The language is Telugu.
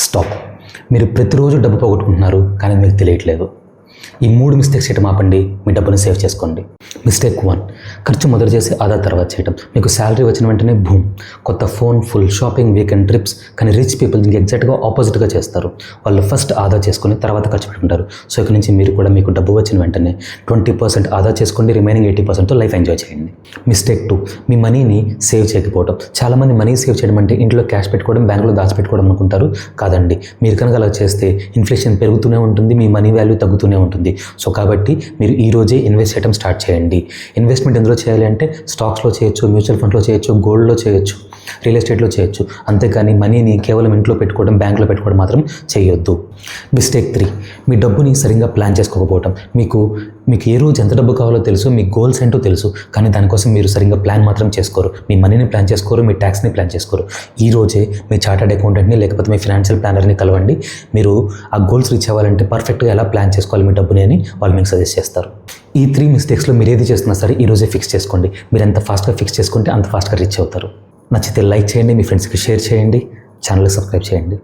స్టాప్. మీరు ప్రతిరోజు డబ్బు పోగొట్టుకుంటున్నారు, కానీ మీకు తెలియట్లేదు. ఈ 3 మిస్టేక్స్ చేయటం ఆపండి, మీ డబ్బును సేవ్ చేసుకోండి. మిస్టేక్ 1, ఖర్చు మొదలు చేసి ఆదా తర్వాత చేయటం. మీకు శాలరీ వచ్చిన వెంటనే భూమ్, కొత్త phone, full shopping, weekend trips. కానీ రిచ్ పీపుల్ దీనికి ఎగ్జాక్ట్గా ఆపోజిట్గా చేస్తారు. వాళ్ళు ఫస్ట్ ఆదా చేసుకుని తర్వాత ఖర్చు పెట్టుకుంటారు. సో ఇక నుంచి మీరు కూడా మీకు డబ్బు వచ్చిన వెంటనే 20% ఆదా చేసుకోండి, రిమైనింగ్ 80%తో లైఫ్ ఎంజాయ్ చేయండి. మిస్టేక్ 2, మీ మనీని సేవ్ చేయకపోవడం. చాలామంది మనీ సేవ్ చేయడం అంటే ఇంట్లో క్యాష్ పెట్టుకోవడం, బ్యాంకులో దాచిపెట్టుకోవడం అనుకుంటారు. కాదండి, మీరు కనుక అలా చేస్తే ఇన్ఫ్లేషన్ పెరుగుతూనే ఉంటుంది, మీ మనీ వాల్యూ తగ్గుతూనే ఉంటుంది. సో కాబట్టి మీరు ఈ రోజే ఇన్వెస్ట్ చేయడం స్టార్ట్ చేయండి. ఇన్వెస్ట్మెంట్ ఎందులో చేయాలి అంటే స్టాక్స్లో చేయొచ్చు, మ్యూచువల్ ఫండ్లో చేయొచ్చు, గోల్డ్లో చేయొచ్చు, రియల్ ఎస్టేట్లో చేయొచ్చు. అంతేకాని మనీని కేవలం ఇంట్లో పెట్టుకోవడం, బ్యాంకులో పెట్టుకోవడం మాత్రం చేయొద్దు. మిస్టేక్ 3, మీ డబ్బుని సరిగ్గా ప్లాన్ చేసుకోకపోవడం. మీకు ఏ రోజు ఎంత డబ్బు కావాలో తెలుసు, మీ గోల్స్ ఏంటో తెలుసు, కానీ దానికోసం మీరు సరిగ్గా ప్లాన్ మాత్రం చేసుకోరు. మీ మనీని ప్లాన్ చేసుకోరు, మీ ట్యాక్స్ని ప్లాన్ చేసుకోరు. ఈ రోజే మీ చార్టర్డ్ అకౌంటెంట్ని లేకపోతే మీ ఫినాన్షియల్ ప్లానర్ని కలవండి. మీరు ఆ గోల్స్ రీచ్ అవ్వాలంటే పర్ఫెక్ట్గా ఎలా ప్లాన్ చేసుకోవాలి మీ డబ్బుని అని వాళ్ళు మీకు సజెస్ట్ చేస్తారు. ఈ 3 మిస్టేక్స్లో మీరు ఏది చేస్తున్నా సరే ఈరోజే ఫిక్స్ చేసుకోండి. మీరు ఎంత ఫాస్ట్గా ఫిక్స్ చేసుకుంటే అంత ఫాస్ట్గా రీచ్ అవుతారు. నచ్చితే లైక్ చేయండి, మీ ఫ్రెండ్స్కి షేర్ చేయండి, ఛానల్కి సబ్స్క్రైబ్ చేయండి.